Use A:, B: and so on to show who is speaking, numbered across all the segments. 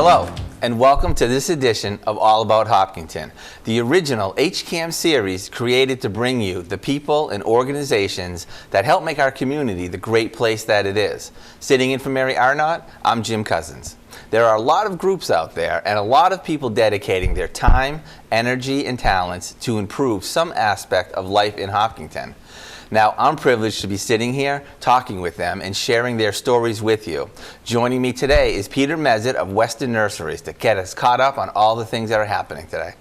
A: Hello, and welcome to this edition of All About Hopkinton, the original HCAM series created to bring you the people and organizations that help make our community the great place that it is. Sitting in for Mary Arnott, I'm Jim Cousins. There are a lot of groups out there and a lot of people dedicating their time, energy, and talents to improve some aspect of life in Hopkinton. Now, I'm privileged to be sitting here, talking with them, and sharing their stories with you. Joining me today is Peter Mezitt of Western Nurseries to get us caught up on all the things that are happening today.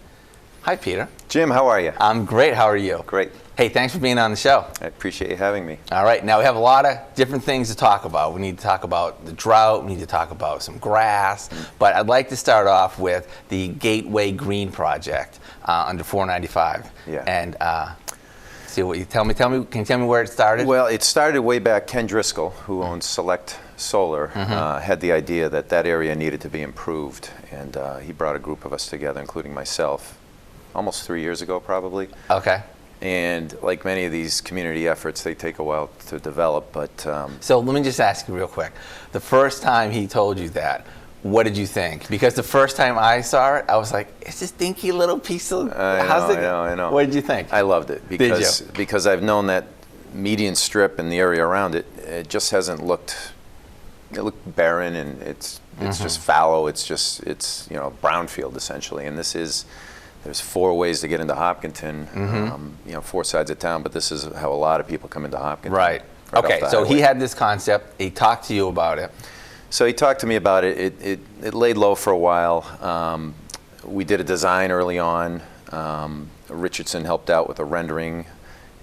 A: Hi, Peter.
B: Jim, how are you?
A: I'm great. How are you?
B: Great.
A: Hey, thanks for being on the show.
B: I appreciate you having me.
A: All right. Now, we have a lot of different things to talk about. We need to talk about the drought. We need to talk about some grass. But I'd like to start off with the Gateway Green Project under 495.
B: Yeah.
A: And see what you tell me. Can you tell me where it started?
B: Well, it started way back. Ken Driscoll, who owns Select Solar, had the idea that that area needed to be improved. And he brought a group of us together, including myself, almost 3 years ago, probably.
A: Okay.
B: And like many of these community efforts, they take a while to develop, but...
A: So let me just ask you real quick. The first time he told you that, what did you think? Because the first time I saw it, I was like, it's this dinky little piece of...
B: I know.
A: What did you think?
B: I loved it because I've known that median strip and the area around it, it just hasn't looked... It looked barren, and it's just fallow. It's brownfield, essentially. And this is... There's 4 ways to get into Hopkinton, 4 sides of town, but this is how a lot of people come into Hopkinton.
A: Right. Okay, so he had this concept. He talked to you about it.
B: So he talked to me about it. It laid low for a while. We did a design early on. Richardson helped out with a rendering,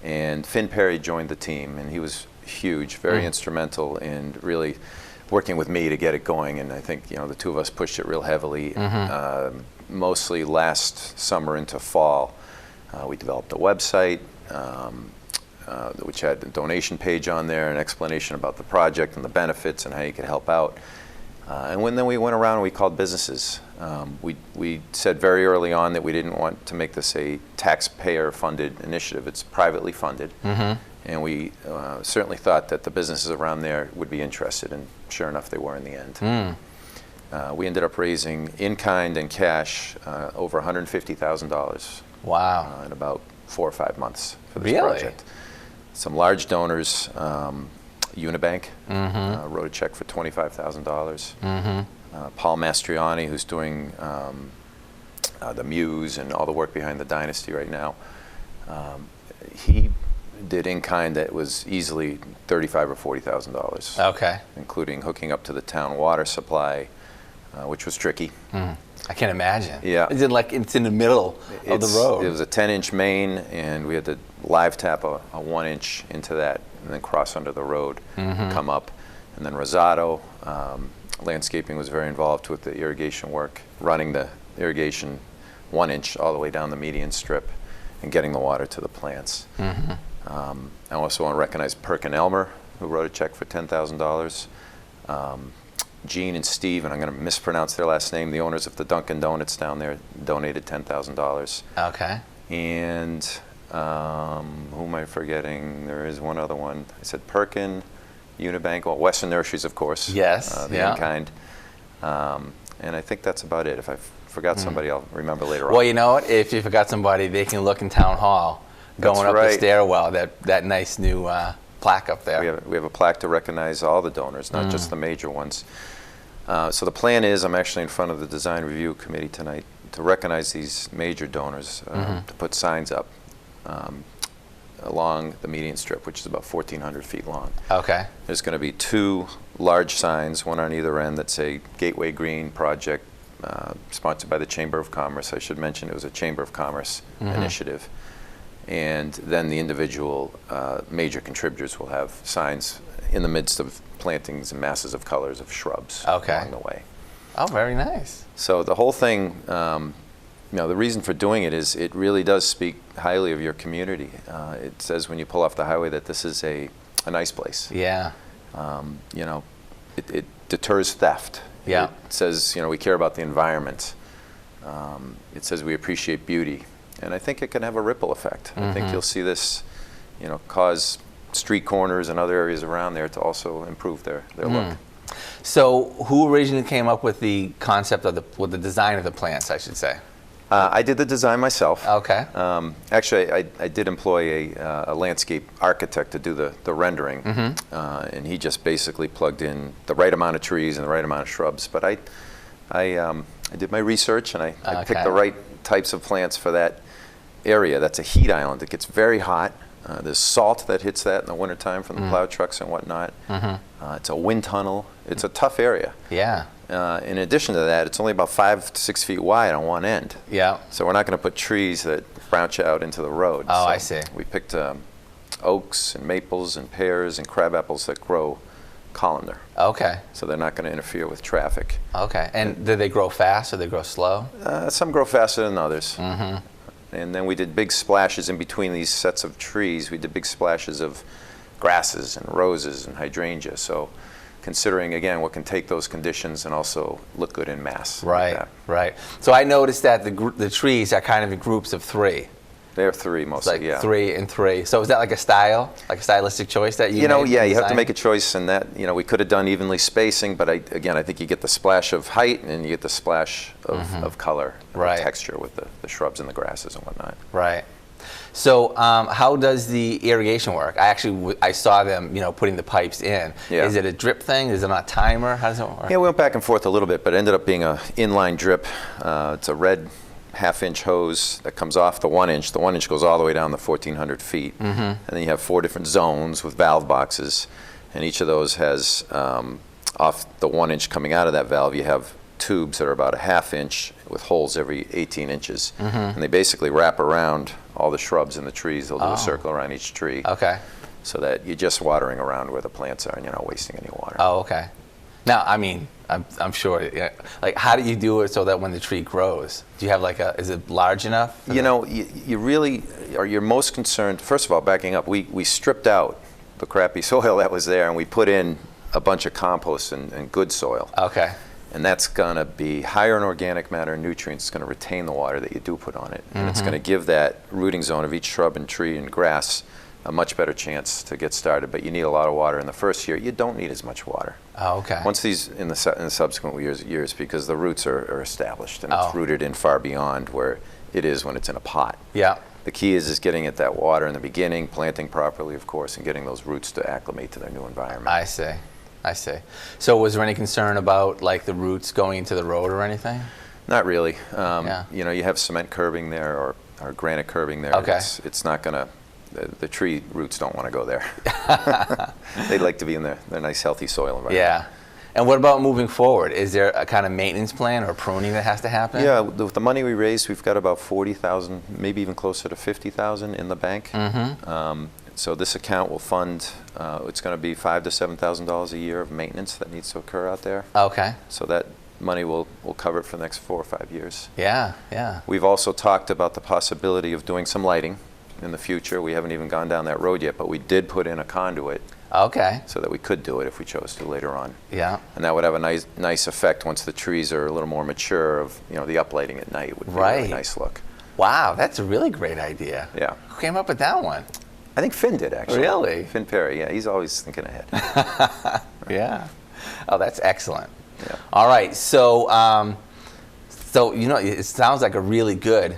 B: and Finn Perry joined the team, and he was huge, very instrumental in really working with me to get it going. And I think the two of us pushed it real heavily. Mostly last summer into fall. We developed a website, which had a donation page on there, an explanation about the project and the benefits and how you could help out. And then we went around and we called businesses. We said very early on that we didn't want to make this a taxpayer-funded initiative. It's privately funded. And we certainly thought that the businesses around there would be interested, and sure enough, they were in the end. We ended up raising in-kind and cash over $150,000.
A: Wow.
B: In about 4 or 5 months for this project. Some large donors, Unibank wrote a check for $25,000. Paul Mastriani, who's doing the Muse and all the work behind the Dynasty right now, he did in-kind that was easily $35,000 or $40,000.
A: Okay.
B: Including hooking up to the town water supply, which was tricky.
A: I can imagine.
B: Yeah.
A: It's in the middle of the road.
B: It was a 10-inch main, and we had to live tap a 1-inch into that, and then cross under the road, come up. And then Rosado, landscaping was very involved with the irrigation work, running the irrigation 1-inch all the way down the median strip and getting the water to the plants. I also want to recognize Perkin Elmer, who wrote a check for $10,000. Gene and Steve, and I'm going to mispronounce their last name, the owners of the Dunkin' Donuts down there, donated $10,000.
A: Okay.
B: And who am I forgetting? There is one other one. I said Perkin, Unibank, well, Western Nurseries, of course.
A: Yes.
B: The in-kind. And I think that's about it. If I forgot somebody, I'll remember later on.
A: Well, you know what? If you forgot somebody, they can look in Town Hall, going up the stairwell, that nice new plaque up there.
B: We have a plaque to recognize all the donors, not just the major ones. So the plan is, I'm actually in front of the design review committee tonight to recognize these major donors, to put signs up along the median strip, which is about 1,400 feet long.
A: Okay.
B: There's going to be 2 large signs, one on either end, that say Gateway Green Project, sponsored by the Chamber of Commerce. I should mention it was a Chamber of Commerce initiative. And then the individual major contributors will have signs in the midst of plantings and masses of colors of shrubs along the way.
A: Oh, very nice.
B: So the whole thing, the reason for doing it is it really does speak highly of your community. It says when you pull off the highway that this is a nice place.
A: Yeah.
B: It deters theft.
A: Yeah.
B: It says, we care about the environment. It says we appreciate beauty. And I think it can have a ripple effect. I think you'll see this, cause street corners and other areas around there to also improve their look.
A: So who originally came up with the concept of with the design of the plants, I should say?
B: I did the design myself.
A: Okay.
B: Actually, I did employ a landscape architect to do the rendering, and he just basically plugged in the right amount of trees and the right amount of shrubs. But I did my research, and I picked the right types of plants for that area. That's a heat island. It gets very hot. There's salt that hits that in the wintertime from the plow trucks and whatnot. It's a wind tunnel. It's a tough area.
A: Yeah.
B: In addition to that, it's only about 5 to 6 feet wide on one end.
A: Yeah.
B: So we're not going to put trees that branch out into the road.
A: Oh,
B: so
A: I see.
B: We picked oaks and maples and pears and crab apples that grow columnar.
A: Okay.
B: So they're not going to interfere with traffic.
A: Okay. And do they grow fast or they grow slow?
B: Some grow faster than others. And then we did big splashes in between these sets of trees. We did big splashes of grasses and roses and hydrangea. So considering, again, what can take those conditions and also look good in mass.
A: Right,
B: like that.
A: right. So I noticed that the trees are kind of in groups of 3.
B: They're 3
A: It's
B: mostly,
A: like
B: yeah.
A: 3 and 3. So is that like a style, like a stylistic choice that you made?
B: Yeah, you have to
A: design?
B: make a choice, and that, we could have done evenly spacing, but I think you get the splash of height and you get the splash of color,
A: Right.
B: texture with the shrubs and the grasses and whatnot.
A: Right. So how does the irrigation work? I saw them, putting the pipes in.
B: Yeah.
A: Is it a drip thing? Is it on a timer? How does it work?
B: Yeah, we went back and forth a little bit, but it ended up being a inline drip. It's a red half-inch hose that comes off the 1-inch. The 1-inch goes all the way down the 1,400 feet. And then you have 4 different zones with valve boxes, and each of those has, off the 1-inch coming out of that valve, you have tubes that are about a half-inch with holes every 18 inches. And they basically wrap around all the shrubs and the trees. They'll do a circle around each tree.
A: Okay.
B: So that you're just watering around where the plants are and you're not wasting any water.
A: Oh, okay. Now, I mean, I'm sure. Yeah, like, how do you do it so that when the tree grows, do you have is it large enough?
B: You really you're most concerned, first of all, backing up, we stripped out the crappy soil that was there and we put in a bunch of compost and good soil.
A: Okay.
B: And that's going to be higher in organic matter and nutrients. It's going to retain the water that you do put on it. And it's going to give that rooting zone of each shrub and tree and grass a much better chance to get started. But you need a lot of water in the first year. You don't need as much water.
A: Oh, okay.
B: Once these, in the subsequent years, because the roots are established and
A: Oh.
B: it's rooted in far beyond where it is when it's in a pot.
A: Yeah.
B: The key is getting at that water in the beginning, planting properly, of course, and getting those roots to acclimate to their new environment.
A: I see. I see. So was there any concern about the roots going into the road or anything?
B: Not really.
A: Yeah.
B: You have cement curbing there or granite curbing there.
A: Okay.
B: It's not going to, the tree roots don't want to go there. They'd like to be in their nice, healthy soil environment.
A: Yeah. And what about moving forward? Is there a kind of maintenance plan or pruning that has to happen?
B: Yeah, with the money we raised, we've got about 40,000, maybe even closer to 50,000 in the bank. So this account will fund, it's going to be $5,000 to $7,000 a year of maintenance that needs to occur out there.
A: Okay.
B: So that money will cover it for the next 4 or 5 years.
A: Yeah, yeah.
B: We've also talked about the possibility of doing some lighting in the future. We haven't even gone down that road yet, but we did put in a conduit
A: Okay.
B: so that we could do it if we chose to later on.
A: Yeah.
B: And that would have a nice effect once the trees are a little more mature of, the uplighting at night would be a
A: Right.
B: really nice look.
A: Wow, that's a really great idea.
B: Yeah.
A: Who came up with that one?
B: I think Finn did, actually.
A: Really?
B: Finn Perry, yeah. He's always thinking ahead.
A: Yeah. Oh, that's excellent.
B: Yeah.
A: All right. So, it sounds like a really good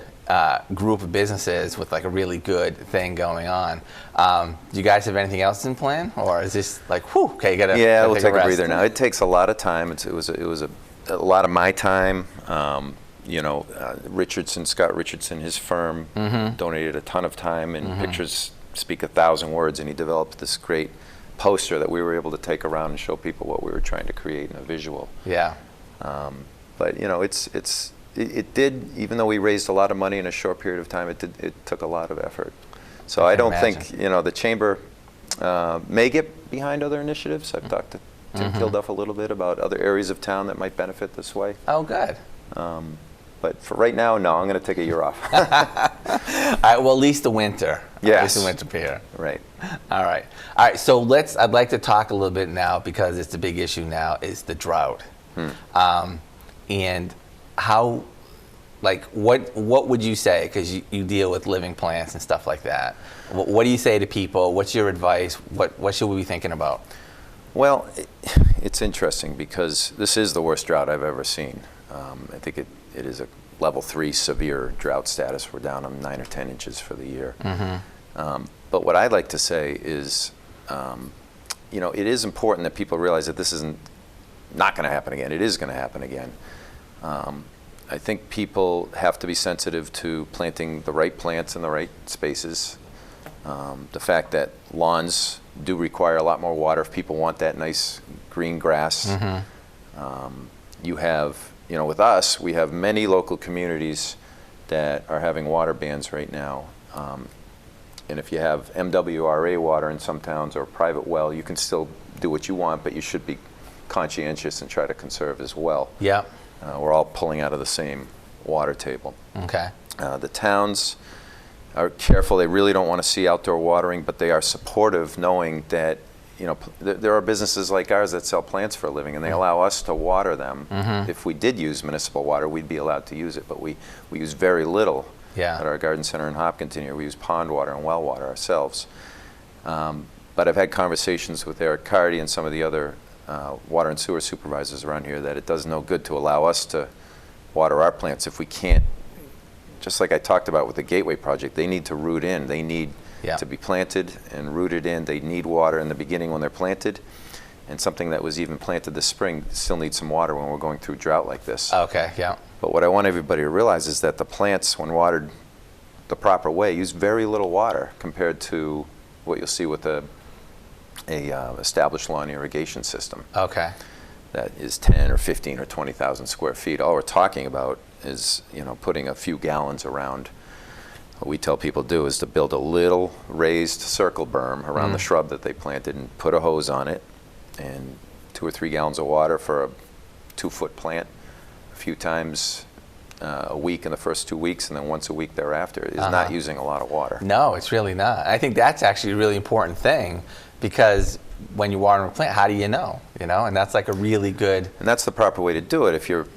A: group of businesses with a really good thing going on. Do you guys have anything else in plan, or is this okay, you gotta?
B: Yeah,
A: gotta
B: we'll take a
A: rest?
B: breather now. It takes a lot of time. It was a lot of my time. Scott Richardson, his firm, donated a ton of time, and pictures speak 1,000 words, and he developed this great poster that we were able to take around and show people what we were trying to create in a visual.
A: Yeah.
B: But it did, even though we raised a lot of money in a short period of time, it took a lot of effort. So I don't think the chamber may get behind other initiatives. I've talked to Tim Kilduff a little bit about other areas of town that might benefit this way.
A: Oh, good.
B: But for right now, no, I'm going to take a year off.
A: All right. Well, at least the winter.
B: Yes.
A: At least the winter here.
B: Right.
A: All right. All right. So I'd like to talk a little bit now, because it's a big issue now, is the drought. And how, what would you say? Because you deal with living plants and stuff like that. What do you say to people? What's your advice? What should we be thinking about?
B: Well, it's interesting because this is the worst drought I've ever seen. I think it is a level 3 severe drought status. We're down on 9 or 10 inches for the year. But what I'd like to say is, you know, it is important that people realize that this isn't not going to happen again. It is going to happen again. I think people have to be sensitive to planting the right plants in the right spaces. The fact that lawns do require a lot more water if people want that nice green grass. You have, you know, with us, we have many local communities that are having water bans right now. And if you have MWRA water in some towns or a private well, you can still do what you want, but you should be conscientious and try to conserve as well.
A: Yeah.
B: We're all pulling out of the same water table.
A: Okay.
B: The towns are careful. They really don't want to see outdoor watering, but they are supportive, knowing that, you know, there are businesses like ours that sell plants for a living, and they allow us to water them. If we did use municipal water, we'd be allowed to use it, but we use very little. At our garden center in Hopkinton here. We use pond water and well water ourselves. But I've had conversations with Eric Cardy and some of the other water and sewer supervisors around here that it does no good to allow us to water our plants if we can't. Just like I talked about with the Gateway project, they need to root in. They need to be planted and rooted in. They need water in the beginning when they're planted. And something that was even planted this spring still needs some water when we're going through drought like this.
A: Okay, yeah.
B: But what I want everybody to realize is that the plants, when watered the proper way, use very little water compared to what you'll see with a established lawn irrigation system.
A: Okay.
B: That is 10 or 15 or 20,000 square feet. All we're talking about is, you know, putting a few gallons around. What we tell people to do is to build a little raised circle berm around the shrub that they planted and put a hose on it, and 2 or 3 gallons of water for a 2-foot plant a few times a week in the first 2 weeks, and then once a week thereafter is not using a lot of water.
A: No, it's really not. I think that's actually a really important thing, because when you water a plant, how do you know? You know, and that's like a really good.
B: And that's the proper way to do it. If you're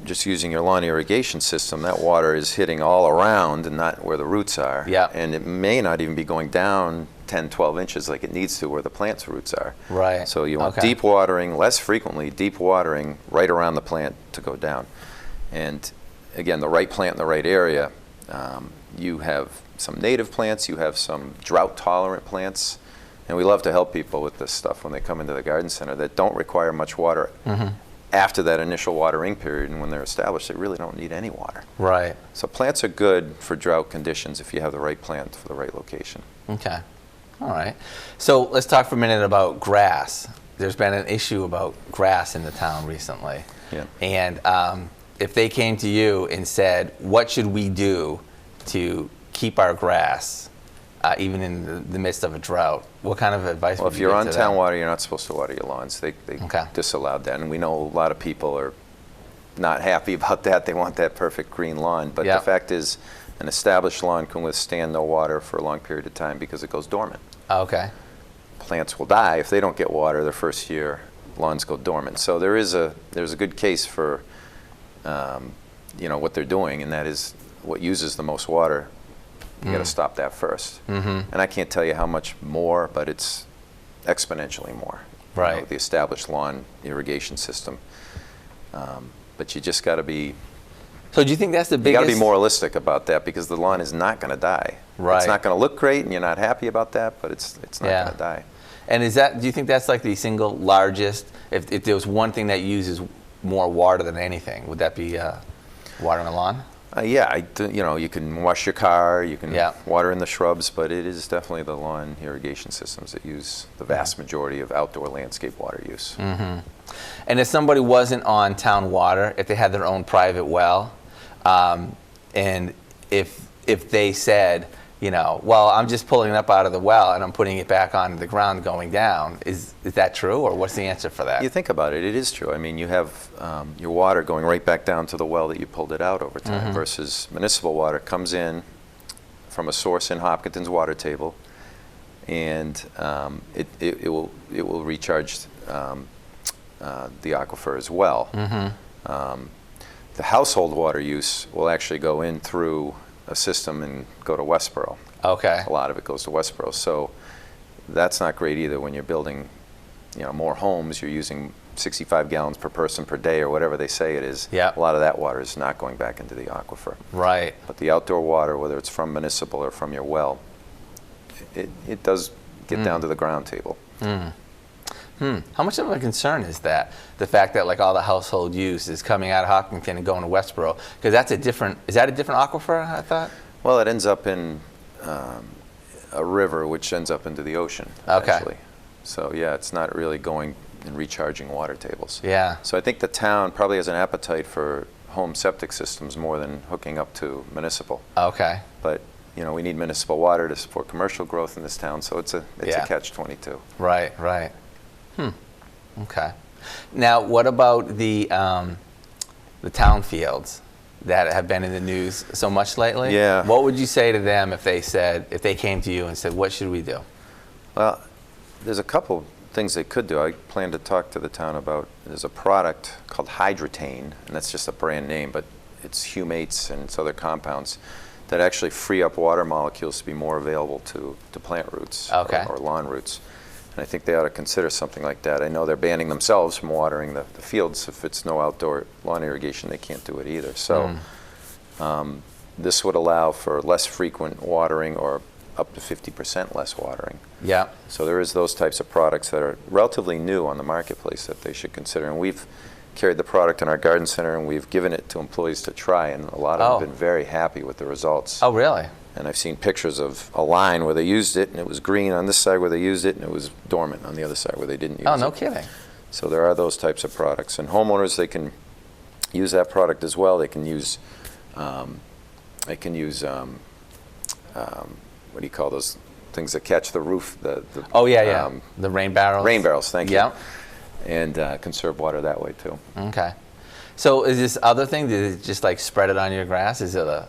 B: just using your lawn irrigation system, that water is hitting all around and not where the roots are.
A: Yeah.
B: And it may not even be going down 10, 12 inches like it needs to where the plant's roots are.
A: Right.
B: So you want deep watering, less frequently, deep watering right around the plant to go down. And again, the right plant in the right area. You have some native plants, you have some drought-tolerant plants, and we love to help people with this stuff when they come into the garden center that don't require much water after that initial watering period, and when they're established, they really don't need any water.
A: Right.
B: So plants are good for drought conditions if you have the right plant for the right location.
A: Okay. All right. So let's talk for a minute about grass. There's been an issue about grass in the town recently.
B: Yeah.
A: And if they came to you and said, what should we do to keep our grass, even in the midst of a drought, what kind of advice would you give to them?
B: Well, if you're on town water, you're not supposed to water your lawns. They
A: Okay.
B: disallowed that, and we know a lot of people are not happy about that. They want that perfect green lawn, but the fact is, an established lawn can withstand no water for a long period of time because it goes dormant.
A: Okay.
B: Plants will die if they don't get water their first year. Lawns go dormant. So there's a good case for you know, what they're doing, and that is what uses the most water. You got to stop that first. And I can't tell you how much more, but it's exponentially more.
A: Right.
B: You know, the established lawn irrigation system. But you just got to be.
A: So do you think that's the biggest?
B: You got to be moralistic about that, because the lawn is not going to die.
A: Right.
B: It's not going to look great, and you're not happy about that, but it's not going to die.
A: And do you think that's like the single largest? If there was one thing that uses more water than anything, would that be watering a lawn?
B: Yeah, you know, you can wash your car, you can
A: Yeah.
B: water in the shrubs, but it is definitely the lawn irrigation systems that use the vast majority of outdoor landscape water use.
A: And if somebody wasn't on town water, if they had their own private well, and if they said, you know, well, I'm just pulling it up out of the well and I'm putting it back onto the ground going down, is that true, or what's the answer for that?
B: You think about it, it is true. I mean, you have your water going right back down to the well that you pulled it out over time, versus municipal water comes in from a source in Hopkinton's water table, and it will recharge the aquifer as well. The household water use will actually go in through a system and go to Westboro.
A: Okay.
B: A lot of it goes to Westboro. So that's not great either when you're building more homes, you're using 65 gallons per person per day or whatever they say it is.
A: Yeah.
B: A lot of that water is not going back into the aquifer.
A: Right.
B: But the outdoor water, whether it's from municipal or from your well, it does get down to the ground table.
A: How much of a concern is that? The fact that like all the household use is coming out of Hopkinton and going to Westboro? Because that's is that a different aquifer, I thought?
B: Well, it ends up in a river, which ends up into the ocean,
A: Okay.
B: actually. So yeah, it's not really going and recharging water tables.
A: Yeah.
B: So I think the town probably has an appetite for home septic systems more than hooking up to municipal.
A: Okay.
B: But we need municipal water to support commercial growth in this town, so it's a
A: Yeah.
B: catch-22.
A: Right, right. Okay. Now, what about the town fields that have been in the news so much lately?
B: Yeah.
A: What would you say to them if they came to you and said, what should we do?
B: Well, there's a couple things they could do. I plan to talk to the town about, there's a product called Hydratane, and that's just a brand name, but it's humates and it's other compounds that actually free up water molecules to be more available to plant roots.
A: Okay.
B: or lawn roots. And I think they ought to consider something like that. I know they're banning themselves from watering the fields. If it's no outdoor lawn irrigation, they can't do it either. So this would allow for less frequent watering or up to 50% less watering.
A: Yeah.
B: So there is those types of products that are relatively new on the marketplace that they should consider. And we've carried the product in our garden center and we've given it to employees to try, and a lot of them have been very happy with the results.
A: Oh, really?
B: And I've seen pictures of a line where they used it and it was green on this side where they used it and it was dormant on the other side where they didn't use it.
A: Oh, no kidding.
B: So there are those types of products. And homeowners, they can use that product as well. They can use, what do you call those things that catch the roof?
A: Oh, yeah. The rain barrels.
B: Rain barrels, thank you.
A: Yeah.
B: And conserve water that way too.
A: Okay. So is this other thing, did it just like spread it on your grass? Is it a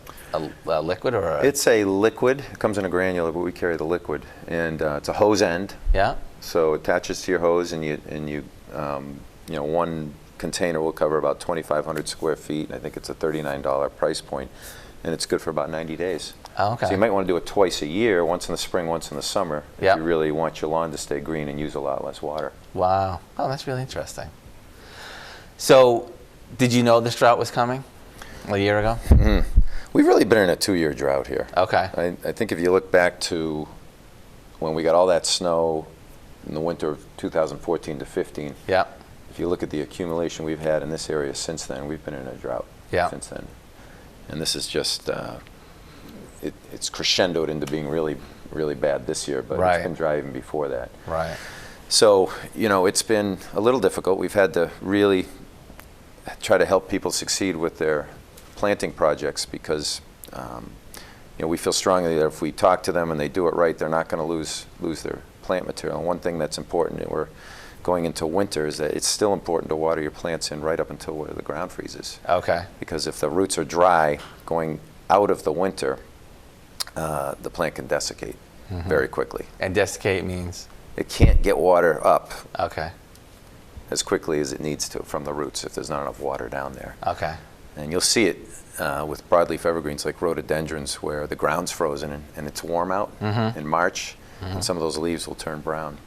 A: liquid or a...
B: It's a liquid. It comes in a granular, but we carry the liquid. And it's a hose end.
A: Yeah.
B: So it attaches to your hose, and you one container will cover about 2,500 square feet. I think it's a $39 price point, and it's good for about 90 days.
A: Oh, okay.
B: So you might want to do it twice a year, once in the spring, once in the summer, if
A: Yep.
B: you really want your lawn to stay green and use a lot less water.
A: Wow. Oh, that's really interesting. So, did you know this drought was coming a year ago?
B: We've really been in a 2-year drought here.
A: Okay.
B: I think if you look back to when we got all that snow in the winter of 2014 to 15,
A: Yeah.
B: if you look at the accumulation we've had in this area since then, we've been in a drought
A: Yeah.
B: since then. And this is just, it's crescendoed into being really, really bad this year, but
A: Right.
B: it's been dry even before that.
A: Right.
B: So, it's been a little difficult. We've had to really try to help people succeed with their planting projects because, we feel strongly that if we talk to them and they do it right, they're not going to lose their plant material. And one thing that's important, and we're going into winter, is that it's still important to water your plants in right up until where the ground freezes.
A: Okay.
B: Because if the roots are dry going out of the winter, the plant can desiccate very quickly.
A: And desiccate means?
B: It can't get water up
A: Okay.
B: as quickly as it needs to from the roots if there's not enough water down there.
A: Okay.
B: And you'll see it with broadleaf evergreens like rhododendrons where the ground's frozen and it's warm out in March, and some of those leaves will turn brown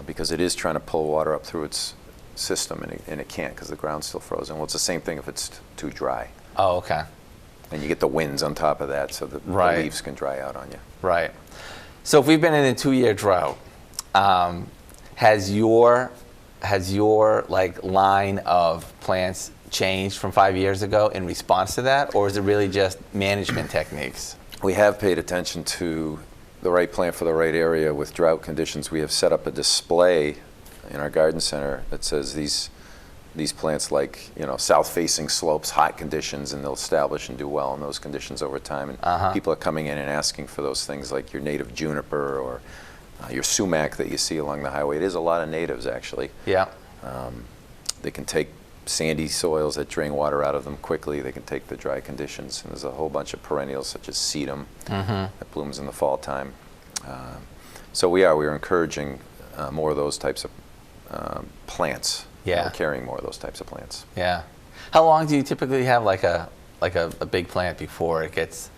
B: because it is trying to pull water up through its system and it can't because the ground's still frozen. Well, it's the same thing if it's too dry.
A: Oh, okay.
B: And you get the winds on top of that, so the
A: Right.
B: leaves can dry out on you.
A: Right. So if we've been in a 2-year drought, has your like line of plants changed from 5 years ago in response to that, or is it really just management techniques?
B: We have paid attention to the right plant for the right area with drought conditions. We have set up a display in our garden center that says these plants like south-facing slopes, hot conditions, and they'll establish and do well in those conditions over time. And people are coming in and asking for those things like your native juniper or your sumac that you see along the highway. It is a lot of natives actually.
A: Yeah.
B: They can take sandy soils that drain water out of them quickly. They can take the dry conditions. And there's a whole bunch of perennials such as sedum that blooms in the fall time. So we are encouraging more of those types of plants.
A: Yeah.
B: We're carrying more of those types of plants.
A: Yeah. How long do you typically have like a big plant before it gets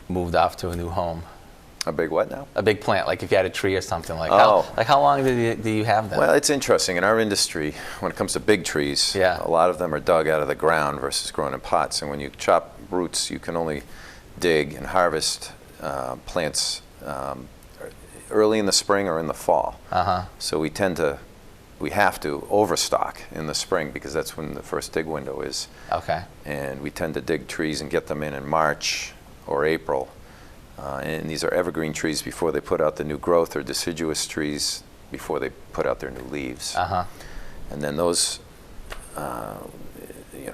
A: moved off to a new home?
B: A big what now?
A: A big plant, like if you had a tree or something. Like
B: Oh.
A: how long do you have them?
B: Well, it's interesting. In our industry, when it comes to big trees,
A: Yeah.
B: a lot of them are dug out of the ground versus grown in pots. And when you chop roots, you can only dig and harvest plants early in the spring or in the fall. So we have to overstock in the spring because that's when the first dig window is.
A: Okay.
B: And we tend to dig trees and get them in March or April. And these are evergreen trees before they put out the new growth, or deciduous trees before they put out their new leaves. And then those,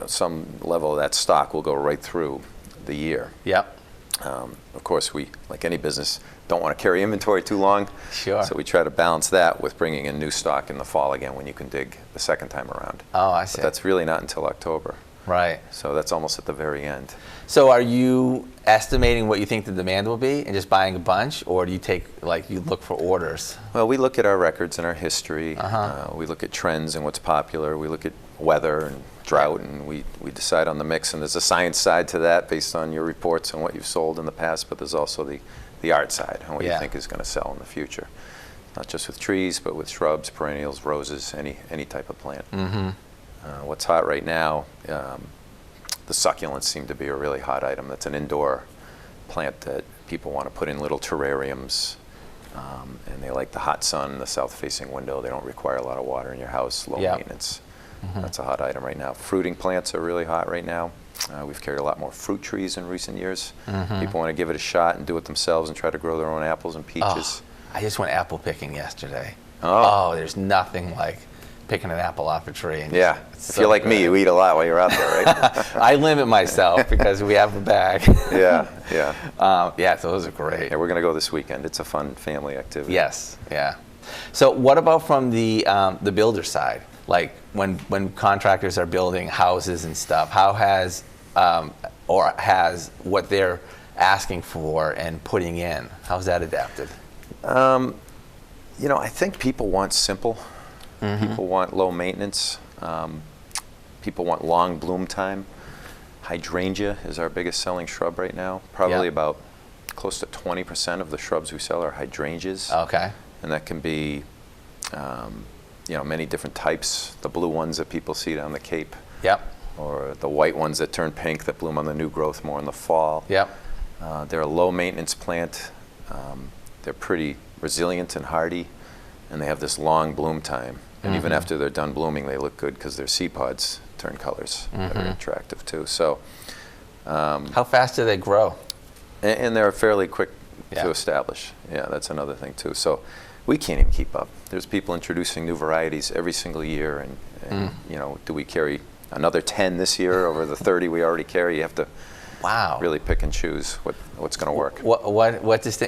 B: some level of that stock will go right through the year.
A: Yep.
B: Of course, we, like any business, don't want to carry inventory too long.
A: Sure.
B: So we try to balance that with bringing in new stock in the fall again when you can dig the second time around.
A: Oh, I see.
B: But that's really not until October.
A: Right.
B: So that's almost at the very end.
A: So are you estimating what you think the demand will be and just buying a bunch, or do you you look for orders?
B: Well, we look at our records and our history. We look at trends and what's popular. We look at weather and drought, and we decide on the mix. And there's a science side to that based on your reports and what you've sold in the past, but there's also the art side and what you think is going to sell in the future. Not just with trees, but with shrubs, perennials, roses, any type of plant. What's hot right now, the succulents seem to be a really hot item. That's an indoor plant that people want to put in little terrariums, and they like the hot sun, the south-facing window. They don't require a lot of water in your house, low maintenance. That's a hot item right now. Fruiting plants are really hot right now. We've carried a lot more fruit trees in recent years. People want to give it a shot and do it themselves and try to grow their own apples and peaches.
A: I just went apple picking yesterday. Oh, there's nothing like picking an apple off a tree. And
B: yeah, if you're like me, you eat a lot while you're out there, right?
A: I limit myself because we have a bag.
B: Yeah.
A: So those are great.
B: Yeah, we're going to go this weekend. It's a fun family activity.
A: Yes, yeah. So what about from the builder side? Like when contractors are building houses and stuff, how has what they're asking for and putting in, how's that adapted?
B: I think people want simple. People want low maintenance. People want long bloom time. Hydrangea is our biggest selling shrub right now. Probably about close to 20% of the shrubs we sell are hydrangeas.
A: Okay.
B: And that can be, many different types. The blue ones that people see down the Cape.
A: Yep.
B: Or the white ones that turn pink that bloom on the new growth more in the fall.
A: Yep.
B: They're a low maintenance plant. They're pretty resilient and hardy, and they have this long bloom time. And even after they're done blooming, they look good because their seed pods turn colors that are attractive too. So,
A: how fast do they grow?
B: And they're fairly quick to establish. Yeah, that's another thing too. So, we can't even keep up. There's people introducing new varieties every single year, and do we carry another 10 this year over the 30 we already carry? You have to really pick and choose what's going to work.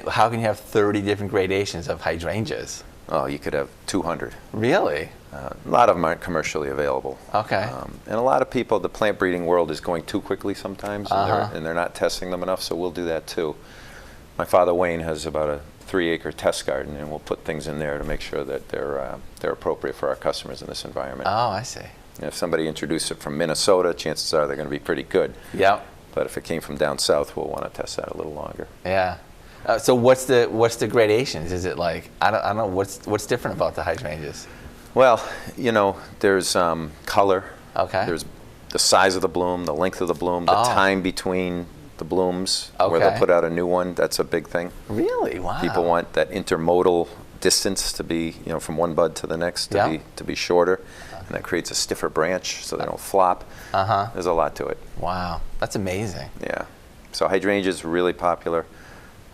A: How can you have 30 different gradations of hydrangeas?
B: Oh, you could have 200.
A: Really?
B: A lot of them aren't commercially available.
A: Okay.
B: And a lot of people, the plant breeding world is going too quickly sometimes, and they're not testing them enough, so we'll do that too. My father, Wayne, has about a 3-acre test garden, and we'll put things in there to make sure that they're appropriate for our customers in this environment.
A: Oh, I see.
B: And if somebody introduced it from Minnesota, chances are they're going to be pretty good.
A: Yep.
B: But if it came from down south, we'll want to test that a little longer.
A: Yeah. So what's the gradations? Is it like I don't know what's different about the hydrangeas?
B: Well, there's color.
A: Okay.
B: There's the size of the bloom, the length of the bloom, the time between the blooms where they'll put out a new one. That's a big thing.
A: Really? Wow.
B: People want that intermodal distance to be, from one bud to the next to be shorter, and that creates a stiffer branch so they don't flop. There's a lot to it.
A: Wow, that's amazing.
B: Yeah. So hydrangea is really popular.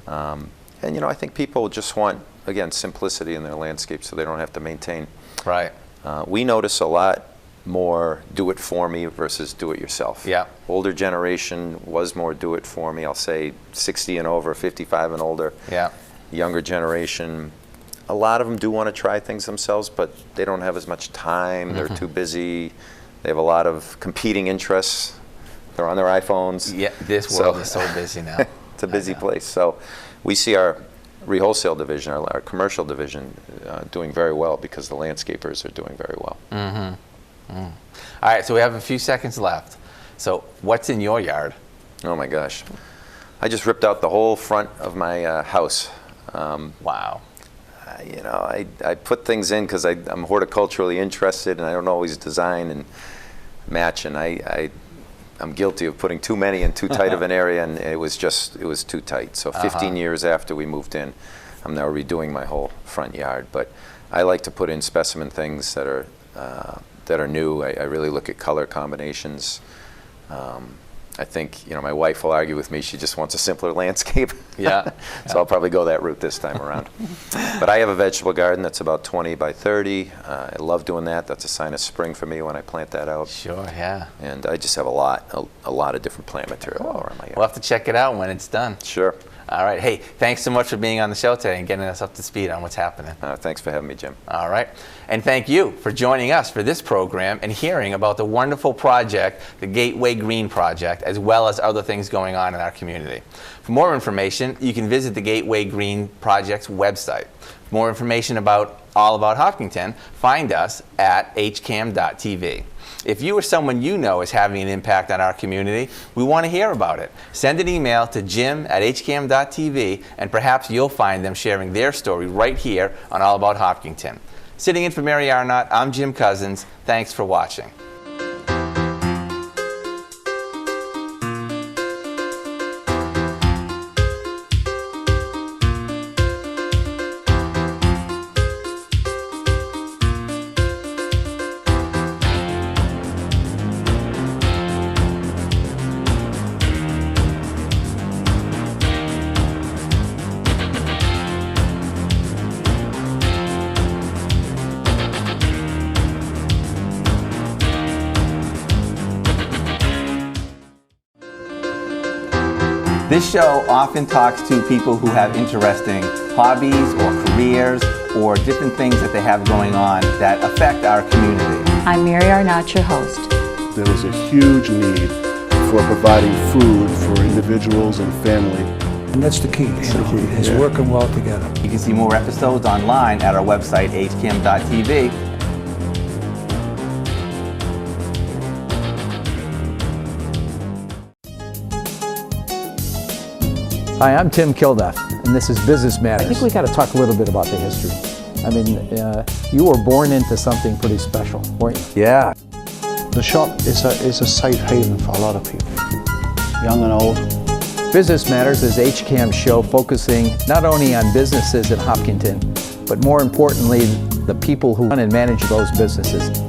B: And I think people just want, again, simplicity in their landscape so they don't have to maintain.
A: Right.
B: We notice a lot more do-it-for-me versus do-it-yourself.
A: Yeah.
B: Older generation was more do-it-for-me. I'll say 60 and over, 55 and older.
A: Yeah.
B: Younger generation, a lot of them do want to try things themselves, but they don't have as much time. They're too busy. They have a lot of competing interests. They're on their iPhones.
A: Yeah, this world is so busy now.
B: It's a busy place. So we see our re-wholesale division, our commercial division, doing very well because the landscapers are doing very well.
A: All right, so we have a few seconds left. So what's in your yard?
B: Oh my gosh. I just ripped out the whole front of my house
A: Wow.
B: I put things in because I'm horticulturally interested, and I don't always design and match, and I'm guilty of putting too many in too tight of an area, and it was too tight. So 15 years after we moved in, I'm now redoing my whole front yard. But I like to put in specimen things that are new. I really look at color combinations. I think, my wife will argue with me. She just wants a simpler landscape.
A: Yeah.
B: So I'll probably go that route this time around. But I have a vegetable garden that's about 20 by 30. I love doing that. That's a sign of spring for me when I plant that out.
A: Sure, yeah.
B: And I just have a lot of different plant material all around my yard.
A: We'll have to check it out when it's done.
B: Sure.
A: All right. Hey, thanks so much for being on the show today and getting us up to speed on what's happening.
B: Thanks for having me, Jim.
A: All right. And thank you for joining us for this program and hearing about the wonderful project, the Gateway Green Project, as well as other things going on in our community. For more information, you can visit the Gateway Green Project's website. For more information all about Hopkinton, find us at hcam.tv. If you or someone you know is having an impact on our community, we want to hear about it. Send an email to jim@hcam.tv, and perhaps you'll find them sharing their story right here on All About Hopkinton. Sitting in for Mary Arnott, I'm Jim Cousins. Thanks for watching. This show often talks to people who have interesting hobbies or careers or different things that they have going on that affect our community.
C: I'm Mary Arnott, your host.
D: There is a huge need for providing food for individuals and family.
E: And that's the key, is working well together.
A: You can see more episodes online at our website, hcam.tv.
E: Hi, I'm Tim Kilduff, and this is Business Matters. I think we got to talk a little bit about the history. I mean, you were born into something pretty special, weren't you?
A: Yeah.
D: The shop is a safe haven for a lot of people, young and old.
E: Business Matters is HCAM's show focusing not only on businesses in Hopkinton, but more importantly, the people who run and manage those businesses.